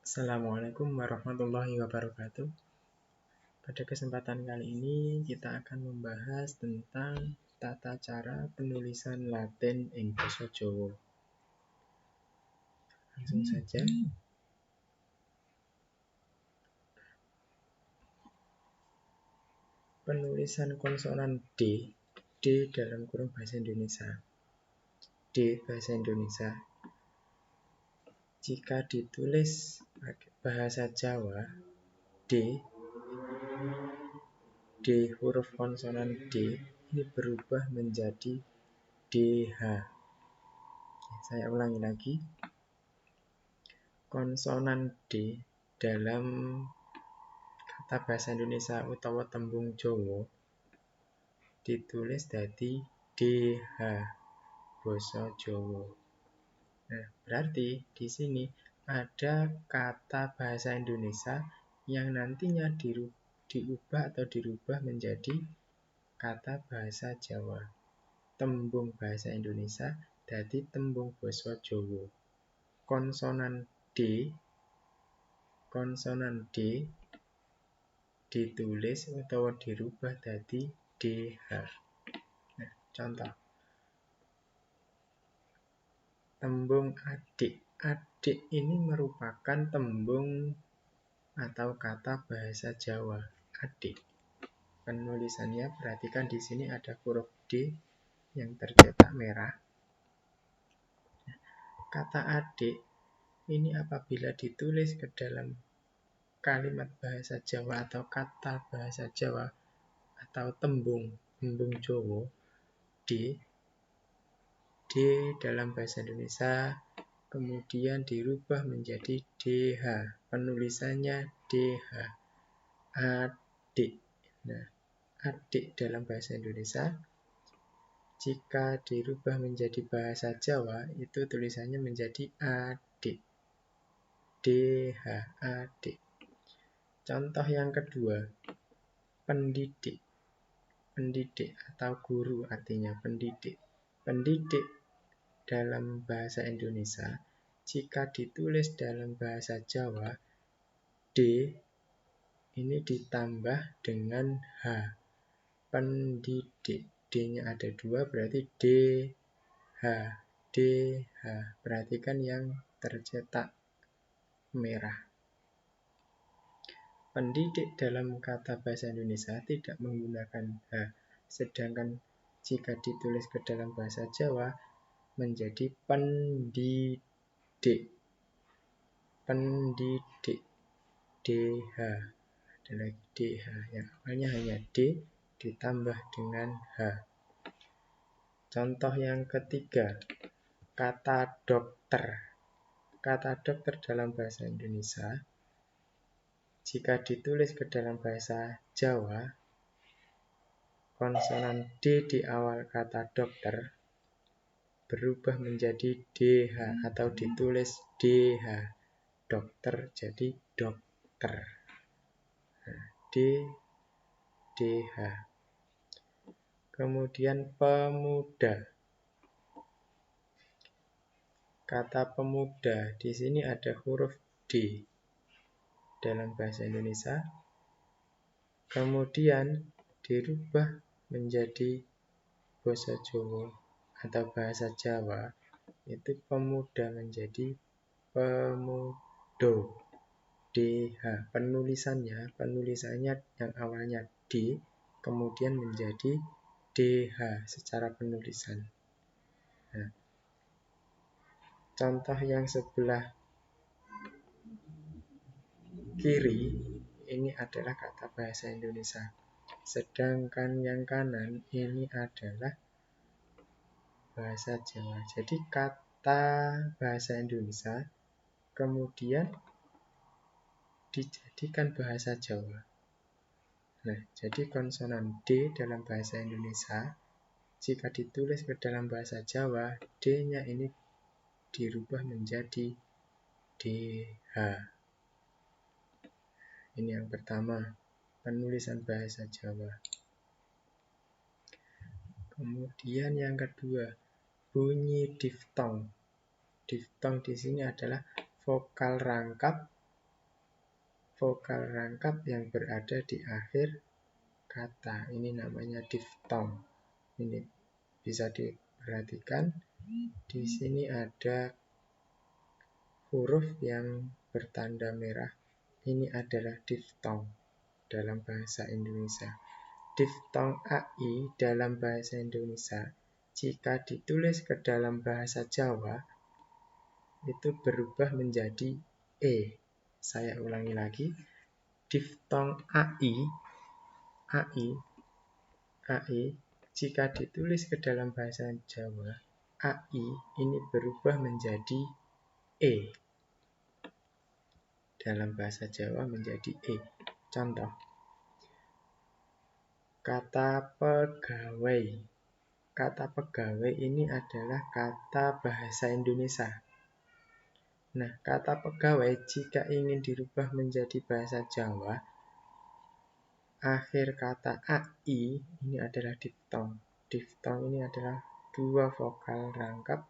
Assalamualaikum warahmatullahi wabarakatuh. Pada kesempatan kali ini kita akan membahas tentang tata cara penulisan Latin ing basa Jawa. Langsung saja. Penulisan konsonan D dalam kurung bahasa Indonesia. D bahasa Indonesia. Jika ditulis pakai bahasa Jawa, D huruf konsonan D ini berubah menjadi DH. Saya ulangi lagi. Konsonan D dalam kata bahasa Indonesia utawa tembung Jawa ditulis dari DH basa Jawa. Nah, berarti di sini ada kata bahasa Indonesia yang nantinya diubah atau dirubah menjadi kata bahasa Jawa. Tembung bahasa Indonesia dari tembung basa Jawa. Konsonan D ditulis atau dirubah dari DH. Nah, contoh. Tembung adik. Adik ini merupakan tembung atau kata bahasa Jawa. Adik. Penulisannya perhatikan di sini ada huruf D yang tercetak merah. Kata adik ini apabila ditulis ke dalam kalimat bahasa Jawa atau kata bahasa Jawa atau tembung Jawa, D dalam bahasa Indonesia kemudian dirubah menjadi DH. Penulisannya DH. Adik. Nah, adik dalam bahasa Indonesia jika dirubah menjadi bahasa Jawa itu tulisannya menjadi adik. DH, adik. Contoh yang kedua, pendidik. Pendidik atau guru artinya pendidik. Pendidik dalam bahasa Indonesia jika ditulis dalam bahasa Jawa, D ini ditambah dengan H. Pendidik. D-nya ada 2 berarti DH. DH. Perhatikan yang tercetak merah. Pendidik dalam kata bahasa Indonesia tidak menggunakan H. Sedangkan jika ditulis ke dalam bahasa Jawa menjadi pendidik. Pendidik. DH. Ada lagi DH. Yang awalnya hanya D ditambah dengan H. Contoh yang ketiga, kata dokter. Kata dokter dalam bahasa Indonesia jika ditulis ke dalam bahasa Jawa, konsonan D di awal kata dokter berubah menjadi DH atau ditulis DH. Dokter jadi dokter. Nah, DH. Kemudian pemuda. Kata pemuda di sini ada huruf D dalam bahasa Indonesia. Kemudian dirubah menjadi bahasa Jawa atau bahasa Jawa itu pemuda menjadi pemudo. DH. Penulisannya yang awalnya D kemudian menjadi DH secara penulisan. Nah, contoh yang sebelah kiri ini adalah kata bahasa Indonesia. Sedangkan yang kanan ini adalah bahasa Jawa. Jadi kata bahasa Indonesia kemudian dijadikan bahasa Jawa. Nah, jadi konsonan D dalam bahasa Indonesia jika ditulis ke dalam bahasa Jawa, D-nya ini dirubah menjadi DH. Ini yang pertama, penulisan bahasa Jawa. Kemudian yang kedua, bunyi diftong. Diftong di sini adalah vokal rangkap vokal rangkap yang berada di akhir kata. Ini namanya diftong. Ini bisa diperhatikan. Di sini ada huruf yang bertanda merah. Ini adalah diftong dalam bahasa Indonesia. Diftong AI dalam bahasa Indonesia, jika ditulis ke dalam bahasa Jawa, itu berubah menjadi E. Saya ulangi lagi. Diftong AI, jika ditulis ke dalam bahasa Jawa, AI ini berubah menjadi E. Dalam bahasa Jawa menjadi E. Contoh, kata pegawai. Kata pegawai ini adalah kata bahasa Indonesia. Nah, kata pegawai jika ingin dirubah menjadi bahasa Jawa, akhir kata AI ini adalah diftong. Diftong ini adalah dua vokal rangkap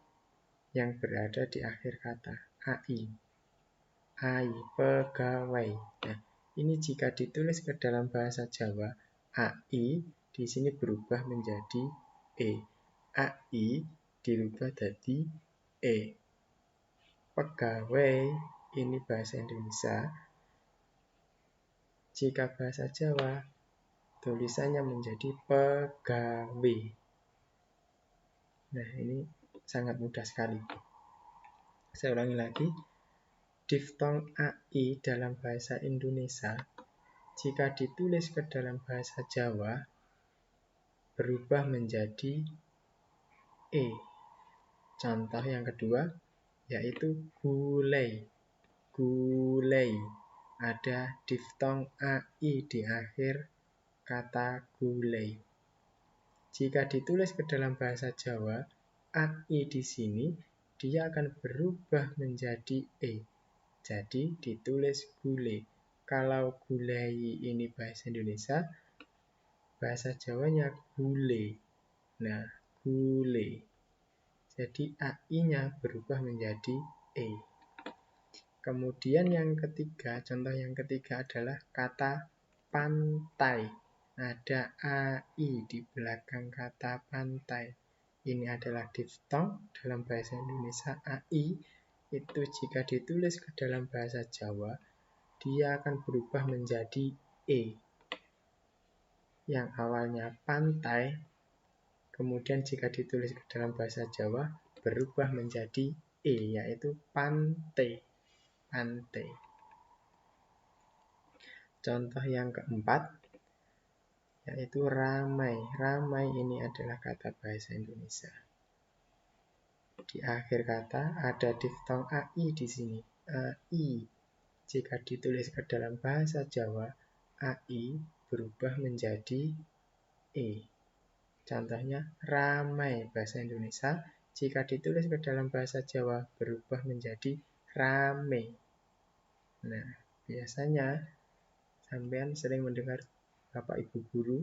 yang berada di akhir kata AI. AI, pegawai. Nah, ini jika ditulis ke dalam bahasa Jawa, AI di sini berubah menjadi E. AI dirubah jadi E. Pegawai ini bahasa Indonesia. Jika bahasa Jawa, tulisannya menjadi pegawai. Nah, ini sangat mudah sekali. Saya ulangi lagi. Diftong AI dalam bahasa Indonesia, jika ditulis ke dalam bahasa Jawa, berubah menjadi E. Contoh yang kedua, yaitu gulai. Gulai. Ada diftong AI di akhir kata gulai. Jika ditulis ke dalam bahasa Jawa, AI di sini, dia akan berubah menjadi E. Jadi ditulis gulai. Kalau gulai ini bahasa Indonesia, bahasa Jawanya gulai. Nah, gulai. Jadi AI-nya berubah menjadi E. Kemudian yang ketiga, contoh yang ketiga adalah kata pantai. Ada AI di belakang kata pantai. Ini adalah diftong dalam bahasa Indonesia. AI itu jika ditulis ke dalam bahasa Jawa, dia akan berubah menjadi E. Yang awalnya pantai, kemudian jika ditulis ke dalam bahasa Jawa, berubah menjadi E, yaitu pantai. Pantai. Contoh yang keempat, yaitu ramai. Ramai ini adalah kata bahasa Indonesia. Di akhir kata ada diftong AI di sini. AI. Jika ditulis ke dalam bahasa Jawa, AI berubah menjadi E. Contohnya ramai bahasa Indonesia. Jika ditulis ke dalam bahasa Jawa, berubah menjadi rame. Nah, biasanya sampean sering mendengar Bapak Ibu guru.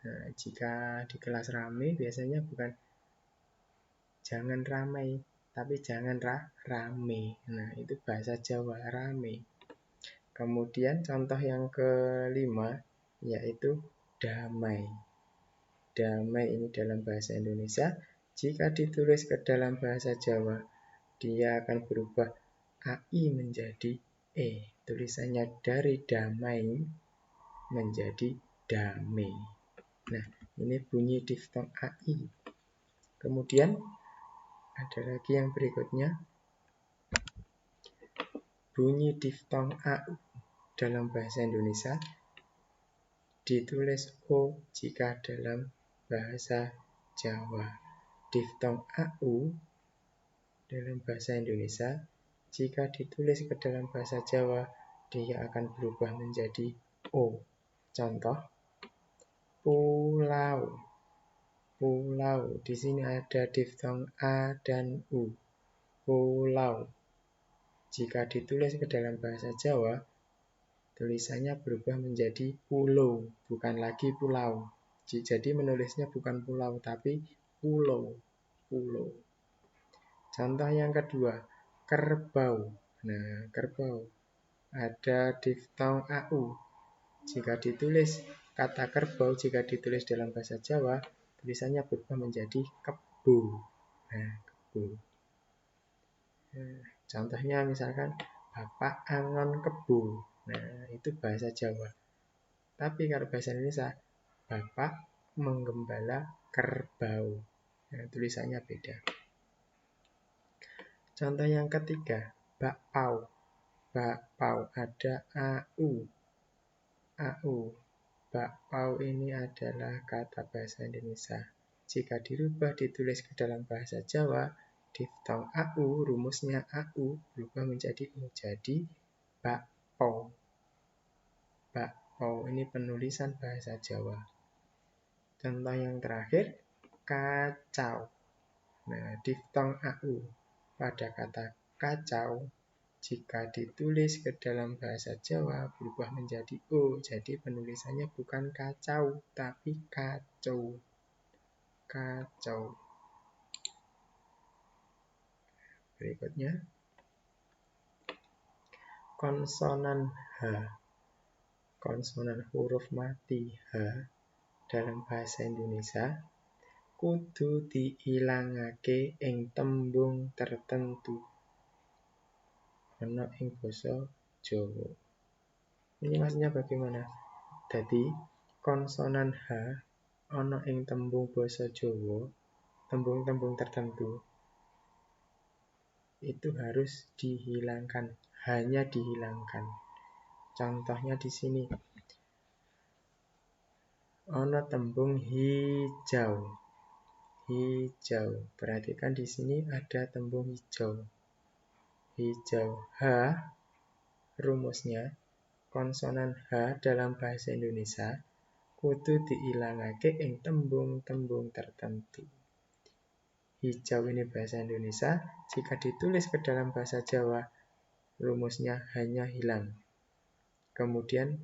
Nah, jika di kelas rame, biasanya bukan jangan ramai, tapi jangan rame. Nah, itu bahasa Jawa, rame. Kemudian contoh yang kelima, yaitu damai. Damai ini dalam bahasa Indonesia. Jika ditulis ke dalam bahasa Jawa, dia akan berubah AI menjadi E. Tulisannya dari damai menjadi damai. Nah, ini bunyi diftong AI. Kemudian ada lagi yang berikutnya. Bunyi diftong AU dalam bahasa Indonesia ditulis O jika dalam bahasa Jawa. Diftong AU dalam bahasa Indonesia, jika ditulis ke dalam bahasa Jawa, dia akan berubah menjadi O. Contoh, pulau. Pulau. Di sini ada diftong A dan U. Pulau. Jika ditulis ke dalam bahasa Jawa, tulisannya berubah menjadi pulau, bukan lagi pulau. Jadi menulisnya bukan pulau, tapi pulau. Pulau. Contoh yang kedua, kerbau. Nah, kerbau. ada diftong AU. Jika ditulis kata kerbau, jika ditulis dalam bahasa Jawa, tulisannya berubah menjadi kebo. Nah, kebo. Contohnya misalkan Bapak angon kebo. Nah, itu bahasa Jawa. Tapi kalau bahasa Indonesia, Bapak menggembala kerbau. Nah, tulisannya beda. Contoh yang ketiga, bakpao. Bakpao ada AU. AU. Bakpao ini adalah kata bahasa Indonesia. Jika dirubah ditulis ke dalam bahasa Jawa, diftong AU, rumusnya AU berubah menjadi U. Jadi bakpao. Bakpao ini penulisan bahasa Jawa. Contoh yang terakhir, kacau. Nah, diftong AU pada kata kacau, jika ditulis ke dalam bahasa Jawa berubah menjadi O. Jadi penulisannya bukan kacau, tapi kacau. Kacau. Berikutnya, konsonan H. Konsonan huruf mati H dalam bahasa Indonesia kudu diilangake ing tembung tertentu ana ing basa Jawa. Ini maksudnya bagaimana? Jadi konsonan H ana ing tembung basa Jawa, tembung-tembung tertentu itu harus dihilangkan, hanya dihilangkan. Contohnya di sini ana tembung hijau. Hijau. Perhatikan di sini ada tembung hijau. Hijau. H, rumusnya konsonan H dalam bahasa Indonesia kudu diilangake ing tembung-tembung tertentu. Hijau ini bahasa Indonesia, jika ditulis ke dalam bahasa Jawa, rumusnya hanya hilang. Kemudian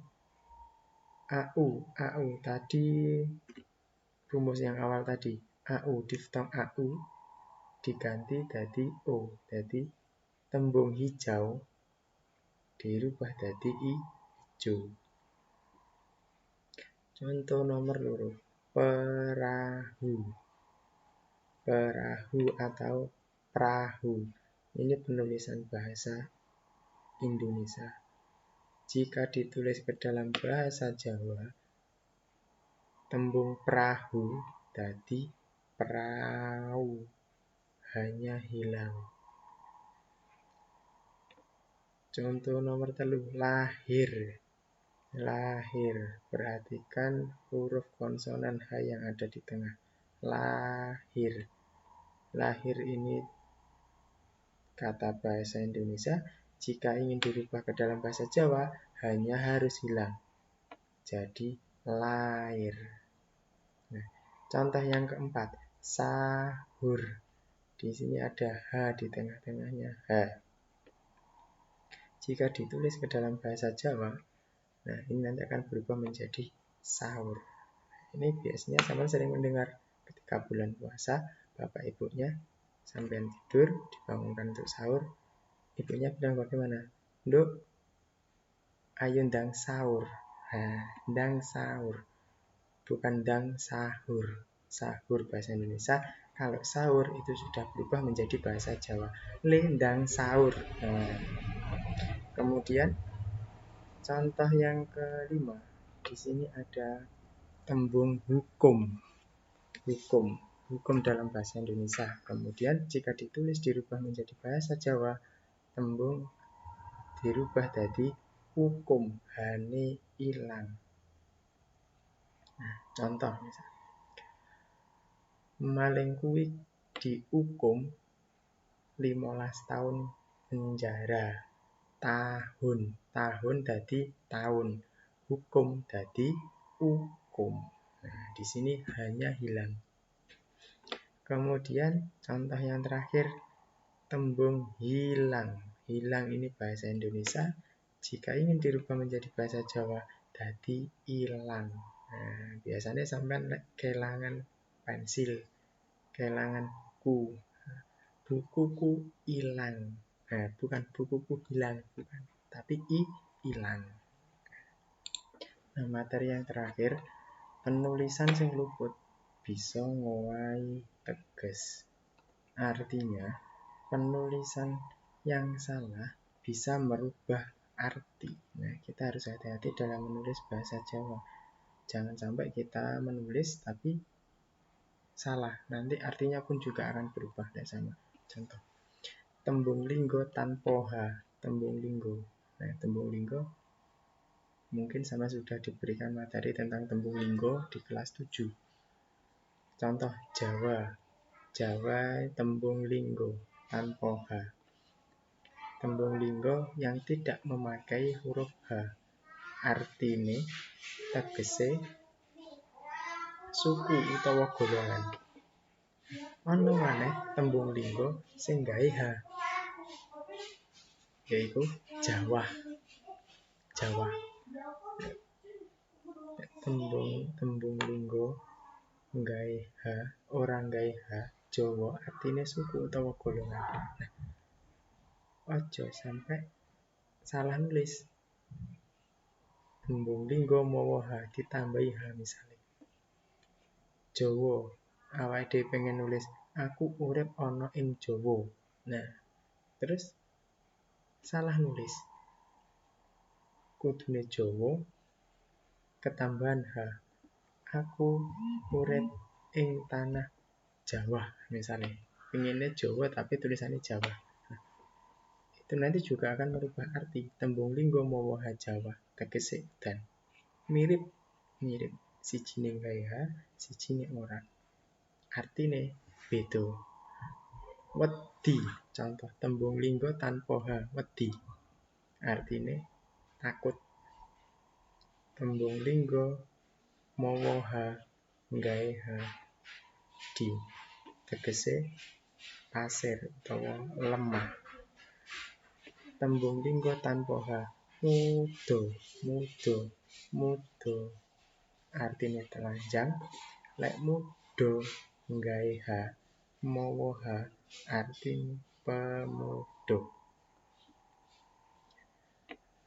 AU tadi rumus yang awal tadi, AU diftong AU diganti jadi O. Jadi tembung hijau dirubah jadi ijo. Contoh nomor loro, perahu. Perahu atau perahu. Ini penulisan bahasa Indonesia. Jika ditulis ke dalam bahasa Jawa, tembung perahu jadi perahu, hanya hilang. Contoh nomor 3, lahir. Lahir. Perhatikan huruf konsonan H yang ada di tengah. Lahir. Lahir ini kata bahasa Indonesia. Jika ingin dirubah ke dalam bahasa Jawa, hanya harus hilang. Jadi lahir. Nah, contoh yang keempat, sahur. Di sini ada H di tengah-tengahnya. H. Jika ditulis ke dalam bahasa Jawa, nah ini nanti akan berubah menjadi sahur. Ini biasanya sama sering mendengar ketika bulan puasa, bapak ibunya sampai tidur, dibangunkan untuk sahur. Ibunya bilang bagaimana? Nduk, ayo ndang sahur. Nah, ndang sahur. Bukan ndang sahur. Sahur bahasa Indonesia. Kalau sahur itu sudah berubah menjadi bahasa Jawa. Lendang sahur. Nah, kemudian contoh yang kelima. Di sini ada tembung hukum. Hukum dalam bahasa Indonesia. Kemudian jika ditulis dirubah menjadi bahasa Jawa, tembung dirubah jadi hukum, hane ilang. Nah, contoh misalnya, maling kuwi dihukum 15 tahun penjara. Tahun dadi tahun, hukum dadi hukum. Nah, di sini hanya hilang. Kemudian contoh yang terakhir, tembung hilang. Hilang ini bahasa Indonesia. Jika ingin dirubah menjadi bahasa Jawa, dadi ilang. Nah, biasanya sampai kelangan pensil, kelangan buku. Bukuku hilang. Nah, bukan bukuku hilang, bukan. tapi I ilang. Nah, materi yang terakhir, penulisan sing luput bisa ngowahi teges. Artinya, penulisan yang salah bisa merubah arti. Nah, kita harus hati-hati dalam menulis bahasa Jawa. Jangan sampai kita menulis tapi salah. Nanti artinya pun juga akan berubah, tidak sama. Contoh, tembung linggo tanpa H. Tembung linggo. Nah, tembung linggo mungkin sama sudah diberikan materi tentang tembung linggo di kelas 7. Contoh, Jawa. Jawa tembung linggo tanpa H. Tembung linggo yang tidak memakai huruf H. Artine tegese suku utawa golongan. Ana maneh tembung linggo sing gawe H, yaiku Jawa. Jawa. Tembung linggo gawe H, ora gawe H, Jawa artine suku utawa golongan. Nah, ojo sampai salah nulis. Tembung linggo mawa H ditambahi H misalnya. Jawa, awake dhewe pengen nulis aku urip ana ing Jawa. Nah, terus salah nulis. Kudune Jawa ketambahan H. Aku urip ing tanah Jawa misalnya. Pengennya Jawa tapi tulisannya Jawa. Nah, itu nanti juga akan merubah arti. Tembung linggo mawa H Jawa tegese dan mirip sijine gawe H, sijine ora. Artine beda. Wedi, contoh tembung linggo tanpa H, wedi. Artine takut. Tembung linggo mawa H gawe H di tegese pasir utawa lemah. Tembung linggo tanpa H, mudo. Artine telanjang. Lek mudo gawe H, mawa H, artine pemuda.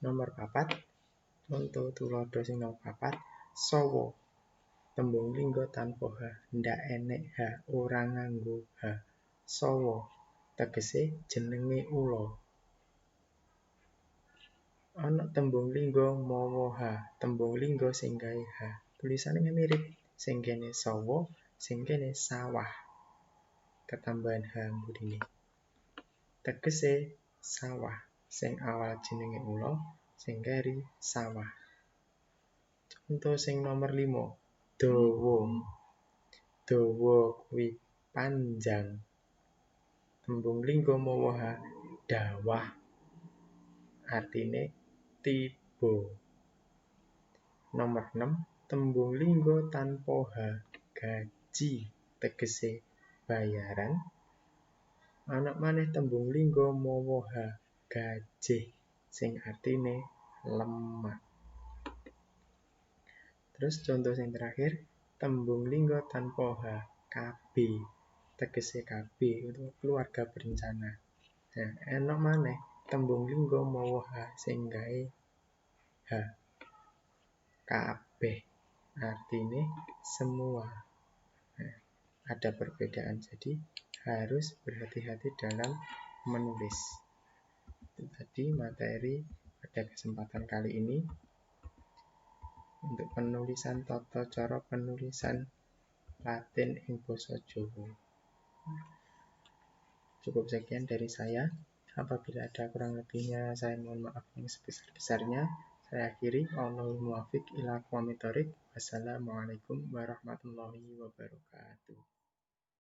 Nomor 4, untuk tulodo sing nomor 4, sawa. Tembung linggo tanpa H, ndak enek H, ora nganggo H. Sawa tegese jenenge ula. Ana tembung linggo mawa H, tembung linggo sing gawe H. Tulisane mirip, sing kene sawa, sing kene sawah. Ketambahan H mburine. Tegese sawah, sing awal jenenge ula, sing keri sawah. Contoh sing nomor 5, dawa. Dawa kuwi panjang. Tembung linggo mawa H, dawah. Artine tiba. Nomor 6, tembung linggo tanpa H, gaji tegese bayaran. Ana maneh tembung linggo mawa H, gajih sing artine lemak. Terus contoh sing terakhir, tembung linggo tanpa H, KB tegese KB itu keluarga berencana. Nah, ana maneh tembung linggo mawa H sing gawe H, kabeh artine semua. Nah, ada perbedaan, jadi harus berhati-hati dalam menulis. Itu tadi materi pada kesempatan kali ini untuk penulisan tata cara penulisan Latin ing basa Jawa. Cukup sekian dari saya. Apabila ada kurang lebihnya, saya mohon maaf yang sebesar-besarnya. Saya akhiri. Wallahul muwaffiq ila aqwamit thoriq. Wassalamualaikum warahmatullahi wabarakatuh.